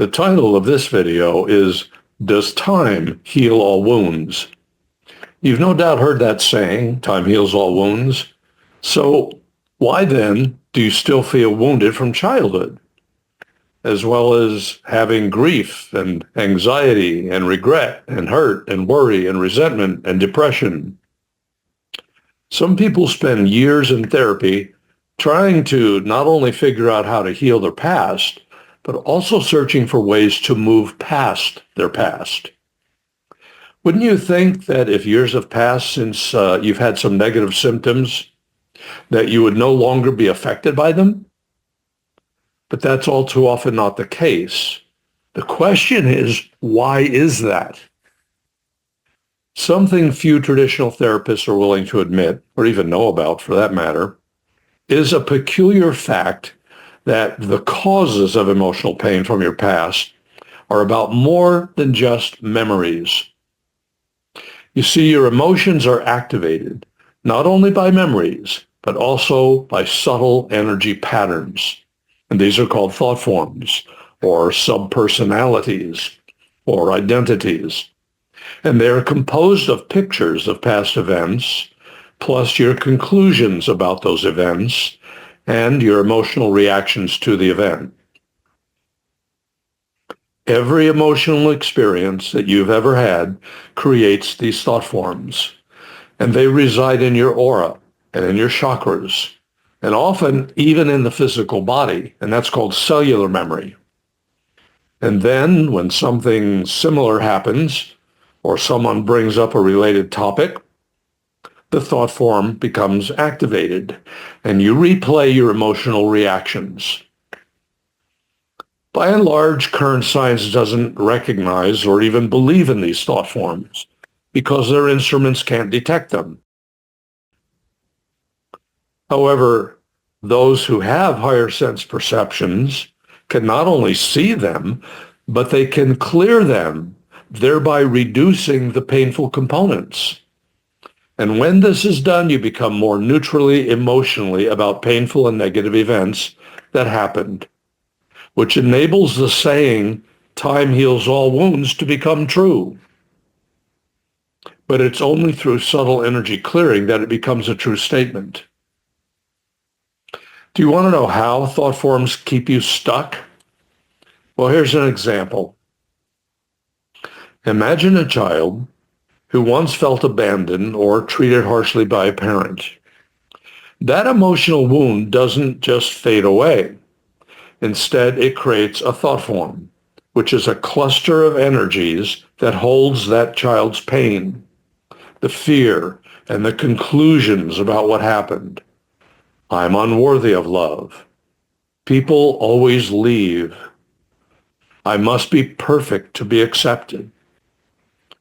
The title of this video is, Does Time Heal All Wounds? You've no doubt heard that saying, time heals all wounds. So why then do you still feel wounded from childhood, as well as having grief and anxiety and regret and hurt and worry and resentment and depression? Some people spend years in therapy trying to not only figure out how to heal their past, but also searching for ways to move past their past. Wouldn't you think that if years have passed since you've had some negative symptoms, that you would no longer be affected by them? But that's all too often not the case. The question is, why is that? Something few traditional therapists are willing to admit, or even know about for that matter, is a peculiar fact that the causes of emotional pain from your past are about more than just memories. You see, your emotions are activated not only by memories, but also by subtle energy patterns. And these are called thought forms, or subpersonalities, or identities. And they are composed of pictures of past events, plus your conclusions about those events, and your emotional reactions to the event. Every emotional experience that you've ever had creates these thought forms, and they reside in your aura and in your chakras, and often even in the physical body, and that's called cellular memory. And then when something similar happens, or someone brings up a related topic, the thought form becomes activated, and you replay your emotional reactions. By and large, current science doesn't recognize or even believe in these thought forms because their instruments can't detect them. However, those who have higher sense perceptions can not only see them, but they can clear them, thereby reducing the painful components. And when this is done, you become more neutrally, emotionally about painful and negative events that happened, which enables the saying, time heals all wounds, to become true. But it's only through subtle energy clearing that it becomes a true statement. Do you want to know how thought forms keep you stuck? Well, here's an example. Imagine a child who once felt abandoned or treated harshly by a parent. That emotional wound doesn't just fade away. Instead, it creates a thought form, which is a cluster of energies that holds that child's pain, the fear, and the conclusions about what happened. I'm unworthy of love. People always leave. I must be perfect to be accepted.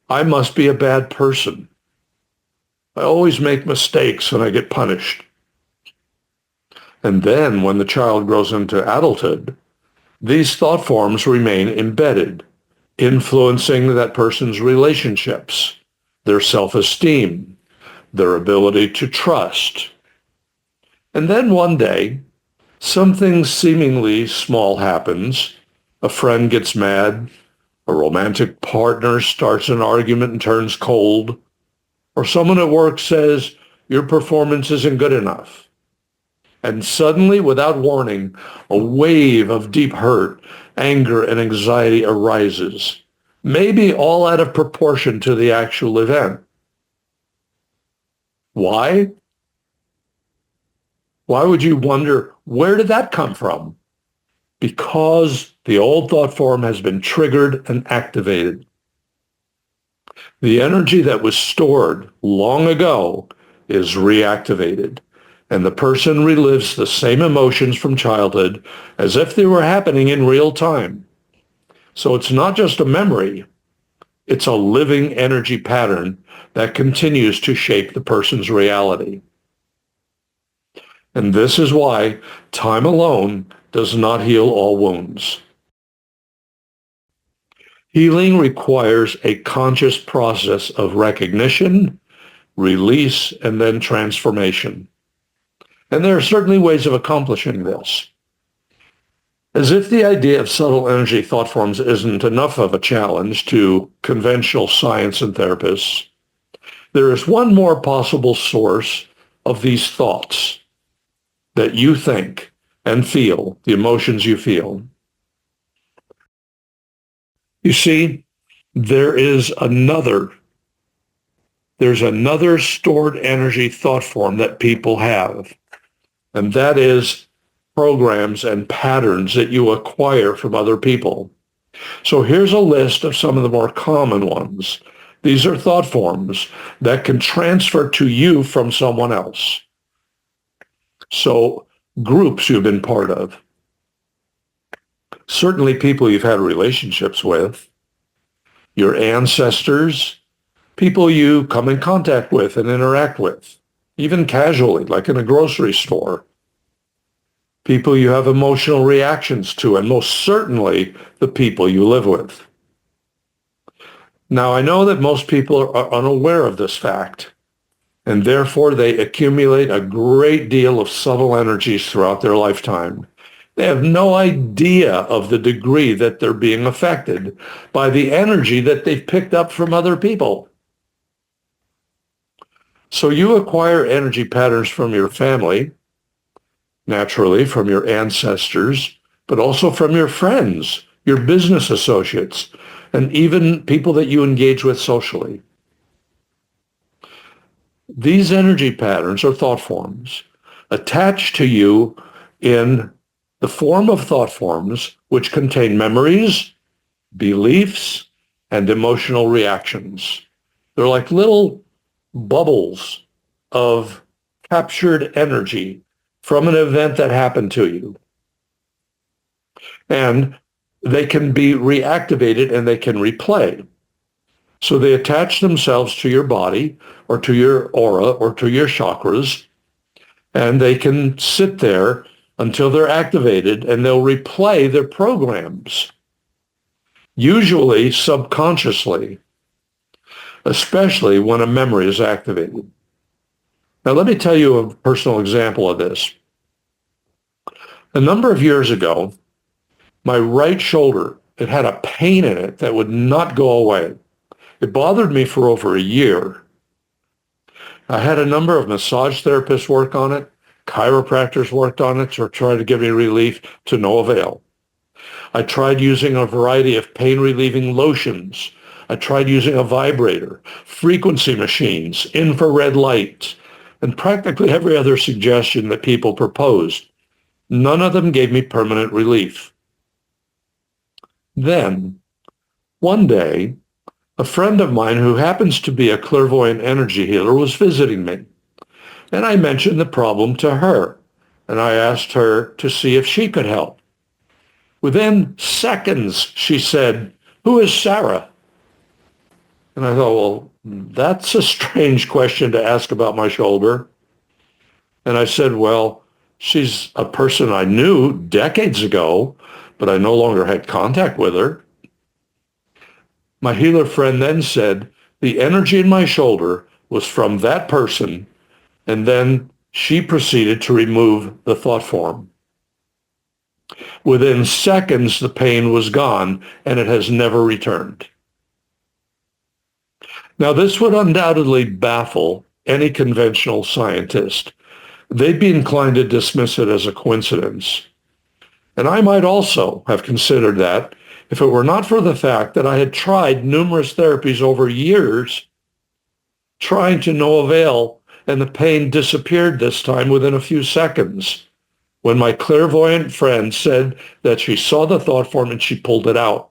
I must be a bad person. I always make mistakes and I get punished. And then when the child grows into adulthood, these thought forms remain embedded, influencing that person's relationships, their self-esteem, their ability to trust. And then one day, something seemingly small happens. A friend gets mad. A romantic partner starts an argument and turns cold. Or someone at work says, your performance isn't good enough. And suddenly, without warning, a wave of deep hurt, anger, and anxiety arises, maybe all out of proportion to the actual event. Why? Why would you wonder, where did that come from? Because the old thought form has been triggered and activated. The energy that was stored long ago is reactivated, and the person relives the same emotions from childhood as if they were happening in real time. So it's not just a memory, it's a living energy pattern that continues to shape the person's reality. And this is why time alone does not heal all wounds. Healing requires a conscious process of recognition, release, and then transformation. And there are certainly ways of accomplishing this. As if the idea of subtle energy thought forms isn't enough of a challenge to conventional science and therapists, there is one more possible source of these thoughts that you think and feel, the emotions you feel. You see, there's another stored energy thought form that people have, and that is programs and patterns that you acquire from other people. So here's a list of some of the more common ones. These are thought forms that can transfer to you from someone else. So groups you've been part of, certainly people you've had relationships with, your ancestors, people you come in contact with and interact with, even casually, like in a grocery store, people you have emotional reactions to, and most certainly the people you live with. Now, I know that most people are unaware of this fact, and therefore they accumulate a great deal of subtle energies throughout their lifetime. They have no idea of the degree that they're being affected by the energy that they've picked up from other people. So you acquire energy patterns from your family, naturally from your ancestors, but also from your friends, your business associates, and even people that you engage with socially. These energy patterns or thought forms attach to you in the form of thought forms which contain memories, beliefs, and emotional reactions. They're like little bubbles of captured energy from an event that happened to you. And they can be reactivated and they can replay. So they attach themselves to your body or to your aura or to your chakras, and they can sit there until they're activated, and they'll replay their programs, usually subconsciously, especially when a memory is activated. Now, let me tell you a personal example of this. A number of years ago, my right shoulder, it had a pain in it that would not go away. It bothered me for over a year. I had a number of massage therapists work on it. Chiropractors worked on it to try to give me relief, to no avail. I tried using a variety of pain-relieving lotions. I tried using a vibrator, frequency machines, infrared lights, and practically every other suggestion that people proposed. None of them gave me permanent relief. Then, one day, a friend of mine who happens to be a clairvoyant energy healer was visiting me, and I mentioned the problem to her, and I asked her to see if she could help. Within seconds, she said, "Who is Sarah?" And I thought, well, that's a strange question to ask about my shoulder. And I said, well, she's a person I knew decades ago, but I no longer had contact with her. My healer friend then said, the energy in my shoulder was from that person, and then she proceeded to remove the thought form. Within seconds, the pain was gone, and it has never returned. Now, this would undoubtedly baffle any conventional scientist. They'd be inclined to dismiss it as a coincidence. And I might also have considered that if it were not for the fact that I had tried numerous therapies over years, trying to no avail, and the pain disappeared this time within a few seconds, when my clairvoyant friend said that she saw the thought form and she pulled it out.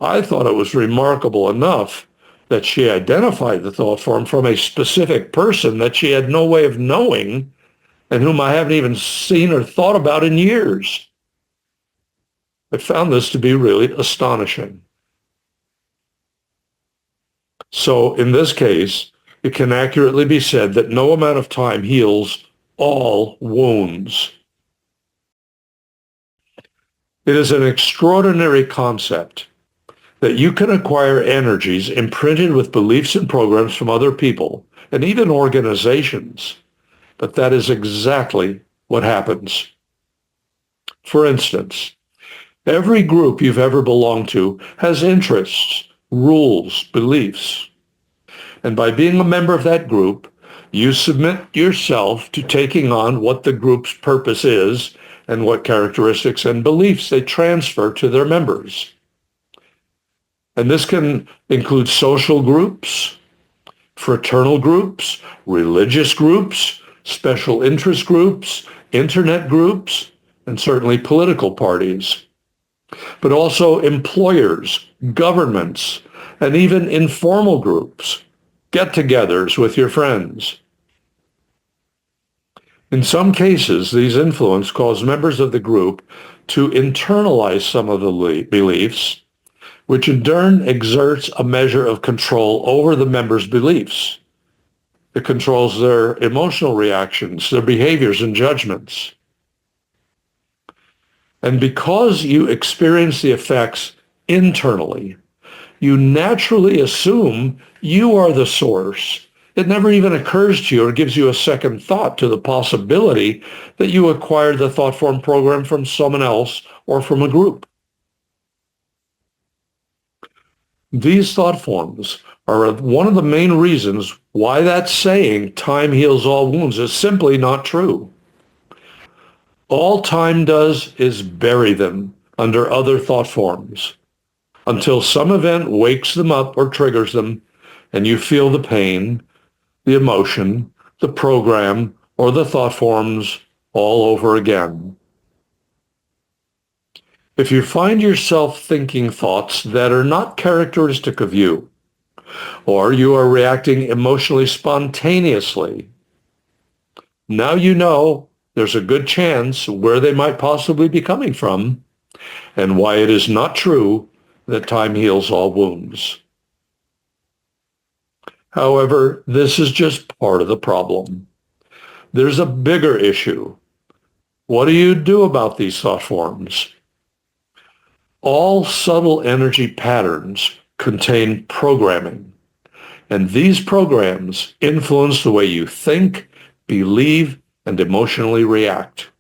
I thought it was remarkable enough that she identified the thought form from a specific person that she had no way of knowing and whom I haven't even seen or thought about in years. I found this to be really astonishing. So in this case, it can accurately be said that no amount of time heals all wounds. It is an extraordinary concept that you can acquire energies imprinted with beliefs and programs from other people and even organizations. But that is exactly what happens. For instance, every group you've ever belonged to has interests, rules, beliefs. And by being a member of that group, you submit yourself to taking on what the group's purpose is and what characteristics and beliefs they transfer to their members. And this can include social groups, fraternal groups, religious groups, special interest groups, internet groups, and certainly political parties, but also employers, governments, and even informal groups, get-togethers with your friends. In some cases, these influences cause members of the group to internalize some of the beliefs, which in turn exerts a measure of control over the members' beliefs. It controls their emotional reactions, their behaviors and judgments. And because you experience the effects internally, you naturally assume you are the source. It never even occurs to you or gives you a second thought to the possibility that you acquired the thought form program from someone else or from a group. These thought forms are one of the main reasons why that saying, time heals all wounds, is simply not true. All time does is bury them under other thought forms until some event wakes them up or triggers them, and you feel the pain, the emotion, the program, or the thought forms all over again. If you find yourself thinking thoughts that are not characteristic of you, or you are reacting emotionally spontaneously, now you know there's a good chance where they might possibly be coming from and why it is not true that time heals all wounds. However, this is just part of the problem. There's a bigger issue. What do you do about these thought forms? All subtle energy patterns contain programming, and these programs influence the way you think, believe, and emotionally react.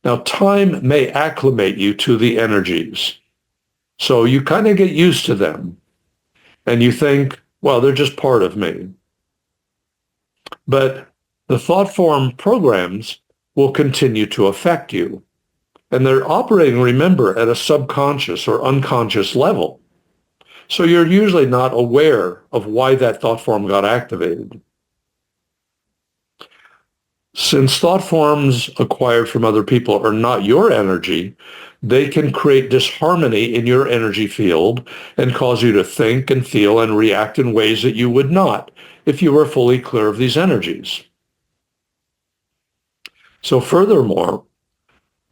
Now, time may acclimate you to the energies, so you kind of get used to them, and you think, well, they're just part of me. But the thought form programs will continue to affect you. And they're operating, remember, at a subconscious or unconscious level. So you're usually not aware of why that thought form got activated. Since thought forms acquired from other people are not your energy, they can create disharmony in your energy field and cause you to think and feel and react in ways that you would not if you were fully clear of these energies. So furthermore,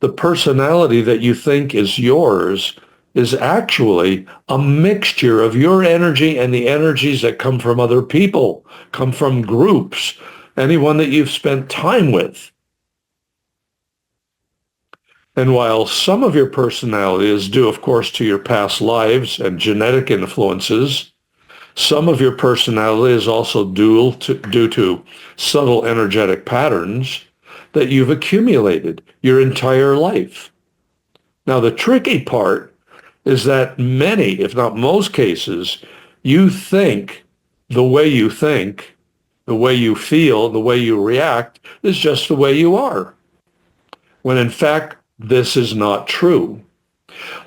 the personality that you think is yours is actually a mixture of your energy and the energies that come from other people, come from groups, anyone that you've spent time with. And while some of your personality is due, of course, to your past lives and genetic influences, some of your personality is also due to subtle energetic patterns that you've accumulated your entire life. Now, the tricky part is that many, if not most cases, you think, the way you feel, the way you react is just the way you are, when in fact, this is not true.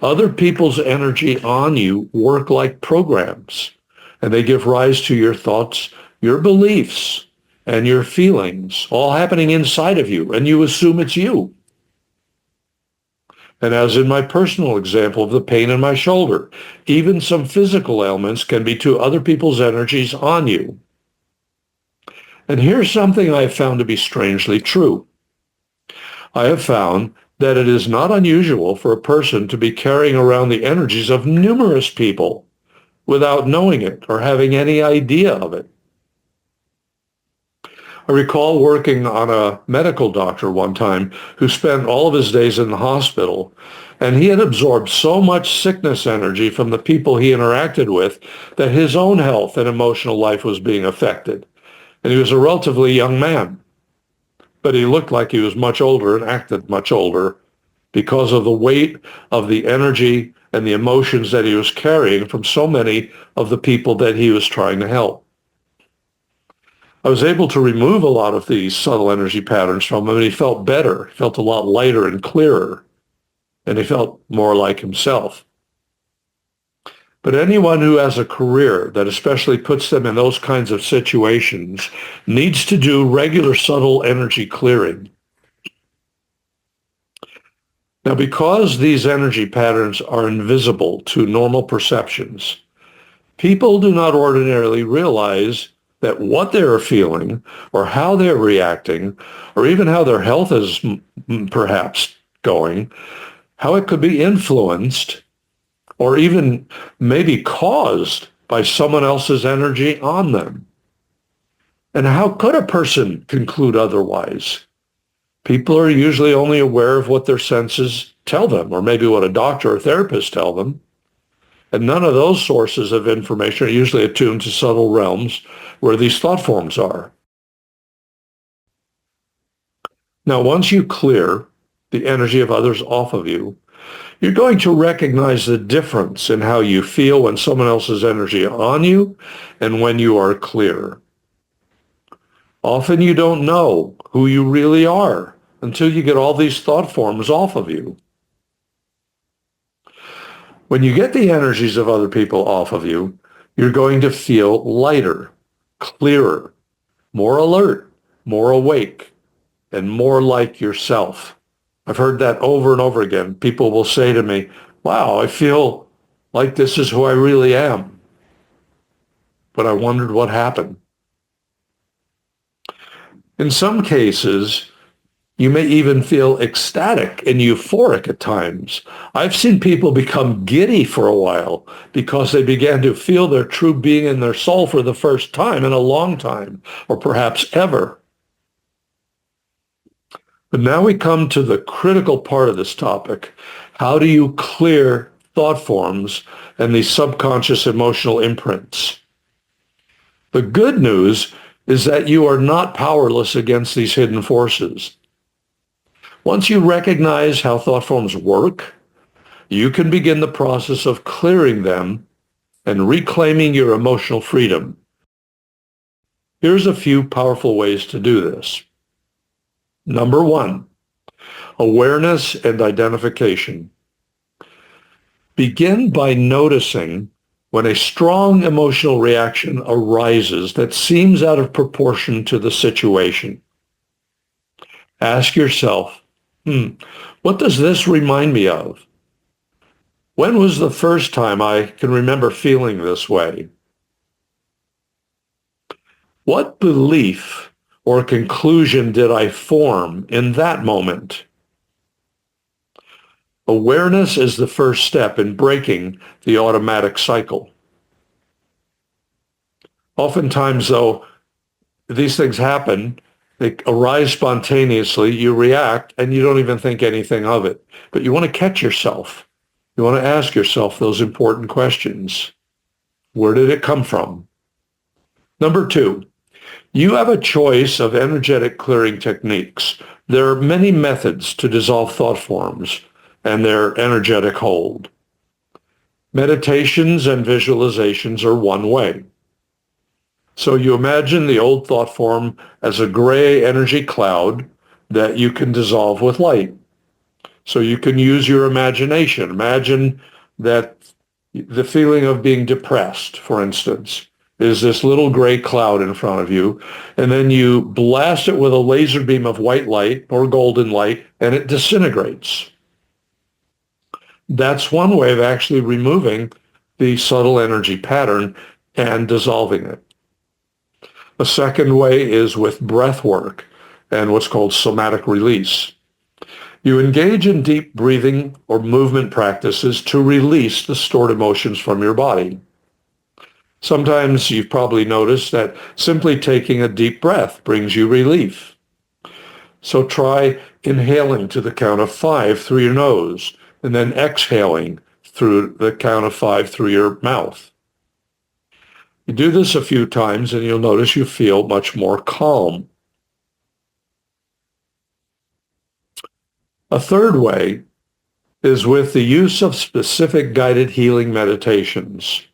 Other people's energy on you work like programs, and they give rise to your thoughts, your beliefs, and your feelings, all happening inside of you, and you assume it's you. And as in my personal example of the pain in my shoulder, even some physical ailments can be to other people's energies on you. And here's something I have found to be strangely true. I have found that it is not unusual for a person to be carrying around the energies of numerous people without knowing it or having any idea of it. I recall working on a medical doctor one time who spent all of his days in the hospital, and he had absorbed so much sickness energy from the people he interacted with that his own health and emotional life was being affected. And he was a relatively young man, but he looked like he was much older and acted much older because of the weight of the energy and the emotions that he was carrying from so many of the people that he was trying to help. I was able to remove a lot of these subtle energy patterns from him, and he felt better. He felt a lot lighter and clearer, and he felt more like himself. But anyone who has a career that especially puts them in those kinds of situations needs to do regular subtle energy clearing. Now, because these energy patterns are invisible to normal perceptions, people do not ordinarily realize that what they're feeling or how they're reacting or even how their health is perhaps going, how it could be influenced or even maybe caused by someone else's energy on them. And how could a person conclude otherwise? People are usually only aware of what their senses tell them, or maybe what a doctor or therapist tell them. And none of those sources of information are usually attuned to subtle realms where these thought forms are. Now, once you clear the energy of others off of you, you're going to recognize the difference in how you feel when someone else's energy is on you and when you are clear. Often you don't know who you really are until you get all these thought forms off of you. When you get the energies of other people off of you, you're going to feel lighter, clearer, more alert, more awake, and more like yourself. I've heard that over and over again. People will say to me, wow, I feel like this is who I really am. But I wondered what happened. In some cases, you may even feel ecstatic and euphoric at times. I've seen people become giddy for a while because they began to feel their true being in their soul for the first time in a long time, or perhaps ever. But now we come to the critical part of this topic. How do you clear thought forms and these subconscious emotional imprints? The good news is that you are not powerless against these hidden forces. Once you recognize how thought forms work, you can begin the process of clearing them and reclaiming your emotional freedom. Here's a few powerful ways to do this. Number one, awareness and identification. Begin by noticing when a strong emotional reaction arises that seems out of proportion to the situation. Ask yourself, what does this remind me of? When was the first time I can remember feeling this way? What belief or conclusion did I form in that moment? Awareness is the first step in breaking the automatic cycle. Oftentimes, though, these things happen, they arise spontaneously, you react, and you don't even think anything of it. But you want to catch yourself. You want to ask yourself those important questions. Where did it come from? Number two, you have a choice of energetic clearing techniques. There are many methods to dissolve thought forms and their energetic hold. Meditations and visualizations are one way. So you imagine the old thought form as a gray energy cloud that you can dissolve with light. So you can use your imagination. Imagine that the feeling of being depressed, for instance, is this little gray cloud in front of you, and then you blast it with a laser beam of white light or golden light, and it disintegrates. That's one way of actually removing the subtle energy pattern and dissolving it. A second way is with breath work and what's called somatic release. You engage in deep breathing or movement practices to release the stored emotions from your body. Sometimes you've probably noticed that simply taking a deep breath brings you relief. So try inhaling to the count of 5 through your nose and then exhaling through the count of 5 through your mouth. You do this a few times and you'll notice you feel much more calm. A third way is with the use of specific guided healing meditations.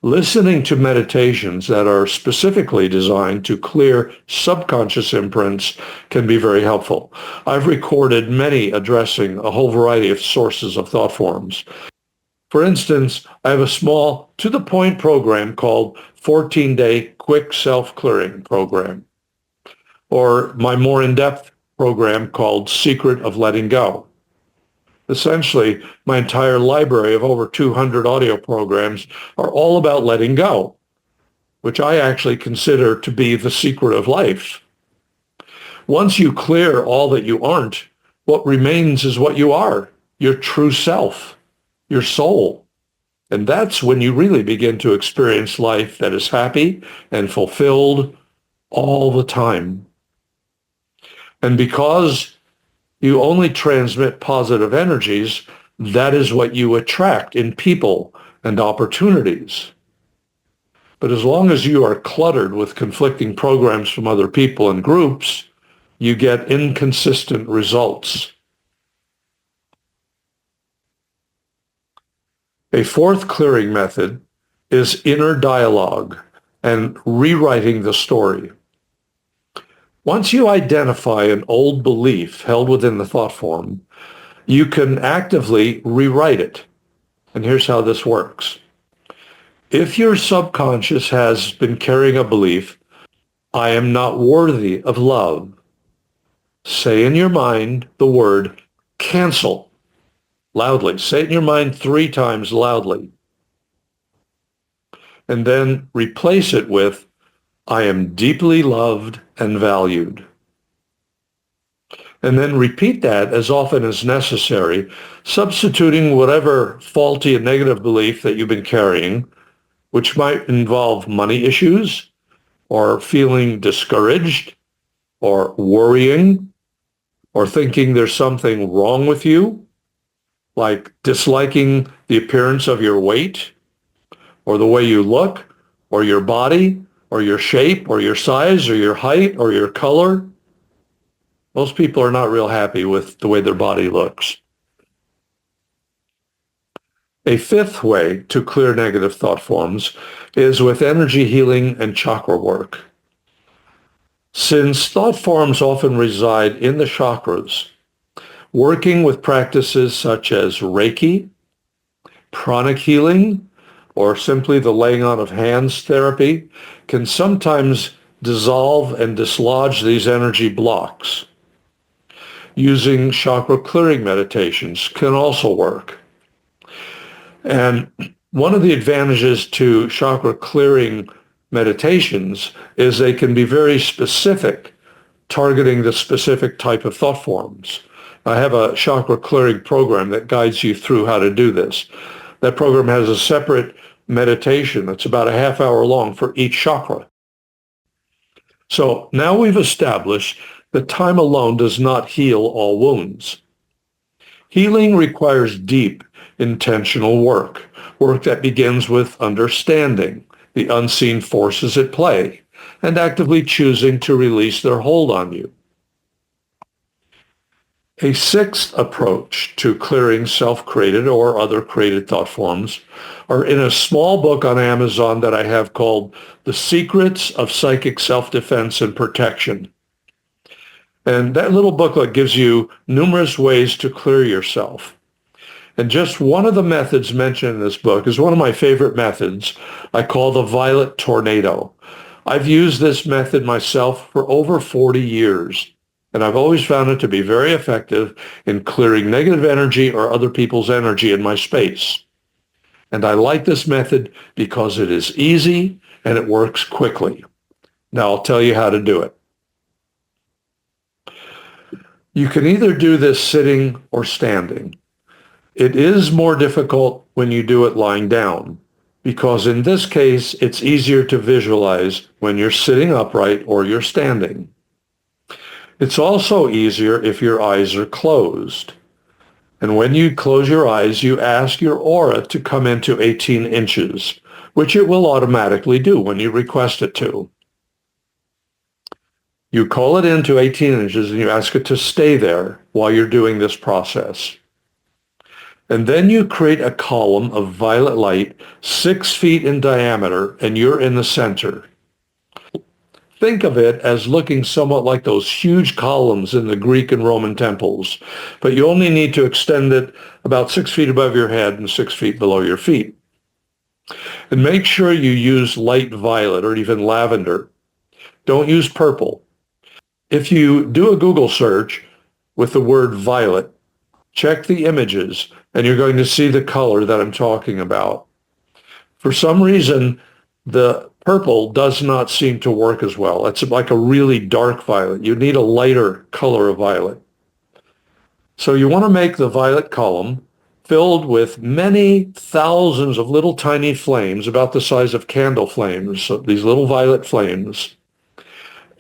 Listening to meditations that are specifically designed to clear subconscious imprints can be very helpful. I've recorded many addressing a whole variety of sources of thought forms. For instance, I have a small, to-the-point program called 14-Day Quick Self-Clearing Program, or my more in-depth program called Secret of Letting Go. Essentially, my entire library of over 200 audio programs are all about letting go, which I actually consider to be the secret of life. Once you clear all that you aren't, what remains is what you are, your true self, your soul. And that's when you really begin to experience life that is happy and fulfilled all the time. And because you only transmit positive energies, that is what you attract in people and opportunities. But as long as you are cluttered with conflicting programs from other people and groups, you get inconsistent results. A fourth clearing method is inner dialogue and rewriting the story. Once you identify an old belief held within the thought form, you can actively rewrite it. And here's how this works. If your subconscious has been carrying a belief, I am not worthy of love, say in your mind the word cancel loudly. Say it in your mind 3 times loudly. And then replace it with, I am deeply loved and valued. And then repeat that as often as necessary, substituting whatever faulty and negative belief that you've been carrying, which might involve money issues, or feeling discouraged, or worrying, or thinking there's something wrong with you, like disliking the appearance of your weight, or the way you look, or your body, or your shape, or your size, or your height, or your color. Most people are not real happy with the way their body looks. A fifth way to clear negative thought forms is with energy healing and chakra work. Since thought forms often reside in the chakras, working with practices such as Reiki, pranic healing, or simply the laying on of hands therapy can sometimes dissolve and dislodge these energy blocks. Using chakra clearing meditations can also work. And one of the advantages to chakra clearing meditations is they can be very specific, targeting the specific type of thought forms. I have a chakra clearing program that guides you through how to do this. That program has a separate meditation that's about a half hour long for each chakra. So now we've established that time alone does not heal all wounds. Healing requires deep, intentional work that begins with understanding the unseen forces at play and actively choosing to release their hold on you. A sixth approach to clearing self-created or other created thought forms are in a small book on Amazon that I have called The Secrets of Psychic Self-Defense and Protection. And that little booklet gives you numerous ways to clear yourself. And just one of the methods mentioned in this book is one of my favorite methods I call the violet tornado. I've used this method myself for over 40 years. And I've always found it to be very effective in clearing negative energy or other people's energy in my space. And I like this method because it is easy and it works quickly. Now I'll tell you how to do it. You can either do this sitting or standing. It is more difficult when you do it lying down, because in this case, it's easier to visualize when you're sitting upright or you're standing. It's also easier if your eyes are closed. And when you close your eyes, you ask your aura to come into 18 inches, which it will automatically do when you request it to. You call it into 18 inches and you ask it to stay there while you're doing this process. And then you create a column of violet light 6 feet in diameter, and you're in the center. Think of it as looking somewhat like those huge columns in the Greek and Roman temples, but you only need to extend it about 6 feet above your head and 6 feet below your feet. And make sure you use light violet or even lavender. Don't use purple. If you do a Google search with the word violet, check the images, and you're going to see the color that I'm talking about. For some reason, the purple does not seem to work as well. It's like a really dark violet. You need a lighter color of violet. So you want to make the violet column filled with many thousands of little tiny flames, about the size of candle flames, so these little violet flames.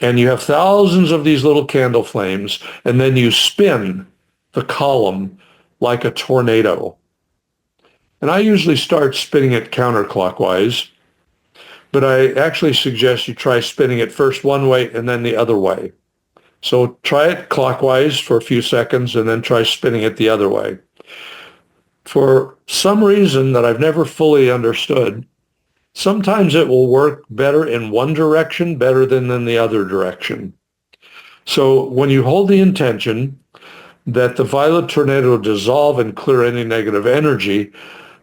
And you have thousands of these little candle flames, and then you spin the column like a tornado. And I usually start spinning it counterclockwise, but I actually suggest you try spinning it first one way and then the other way. So try it clockwise for a few seconds and then try spinning it the other way. For some reason that I've never fully understood, sometimes it will work better in one direction better than in the other direction. So when you hold the intention that the violet tornado will dissolve and clear any negative energy,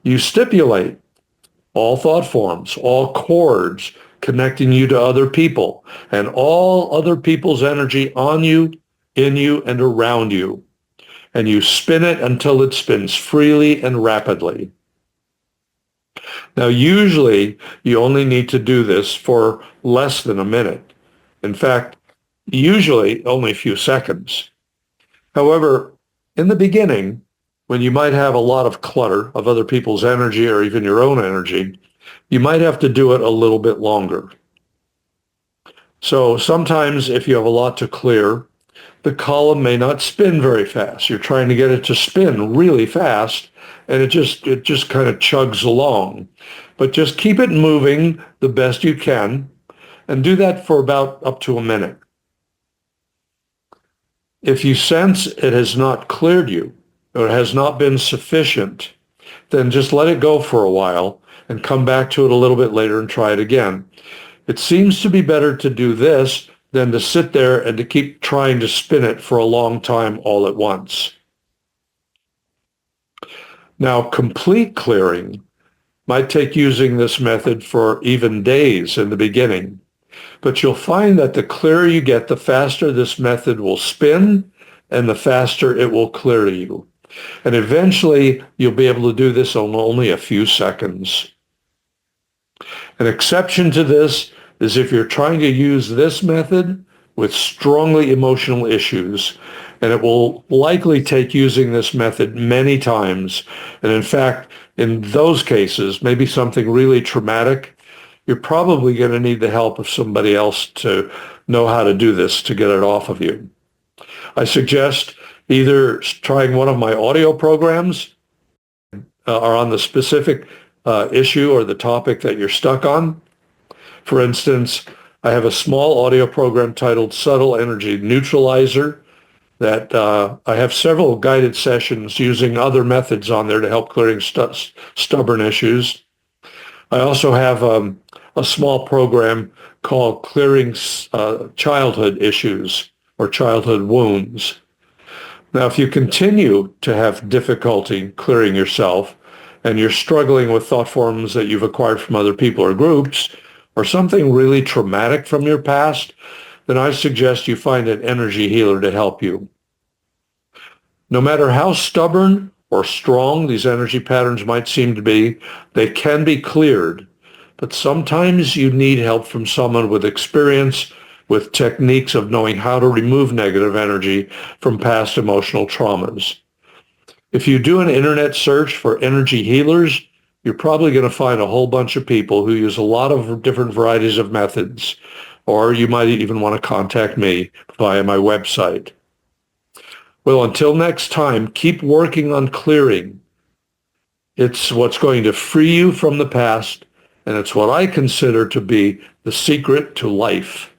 you stipulate all thought forms, all cords connecting you to other people, and all other people's energy on you, in you, and around you. And you spin it until it spins freely and rapidly. Now, usually, you only need to do this for less than a minute. In fact, usually only a few seconds. However, in the beginning, when you might have a lot of clutter of other people's energy or even your own energy, you might have to do it a little bit longer. So sometimes if you have a lot to clear, the column may not spin very fast. You're trying to get it to spin really fast, and it just kind of chugs along. But just keep it moving the best you can, and do that for about up to a minute. If you sense it has not cleared you, or it has not been sufficient, then just let it go for a while and come back to it a little bit later and try it again. It seems to be better to do this than to sit there and to keep trying to spin it for a long time all at once. Now, complete clearing might take using this method for even days in the beginning, but you'll find that the clearer you get, the faster this method will spin and the faster it will clear you. And eventually, you'll be able to do this in only a few seconds. An exception to this is if you're trying to use this method with strongly emotional issues, and it will likely take using this method many times. And in fact, in those cases, maybe something really traumatic, you're probably going to need the help of somebody else to know how to do this to get it off of you. I suggest either trying one of my audio programs or on the specific issue or the topic that you're stuck on. For instance, I have a small audio program titled Subtle Energy Neutralizer that I have several guided sessions using other methods on there to help clearing stubborn issues. I also have a small program called Clearing Childhood Issues or Childhood Wounds. Now, if you continue to have difficulty clearing yourself and you're struggling with thought forms that you've acquired from other people or groups, or something really traumatic from your past, then I suggest you find an energy healer to help you. No matter how stubborn or strong these energy patterns might seem to be, they can be cleared. But sometimes you need help from someone with experience, with techniques of knowing how to remove negative energy from past emotional traumas. If you do an internet search for energy healers, you're probably going to find a whole bunch of people who use a lot of different varieties of methods, or you might even want to contact me via my website. Well, until next time, keep working on clearing. It's what's going to free you from the past, and it's what I consider to be the secret to life.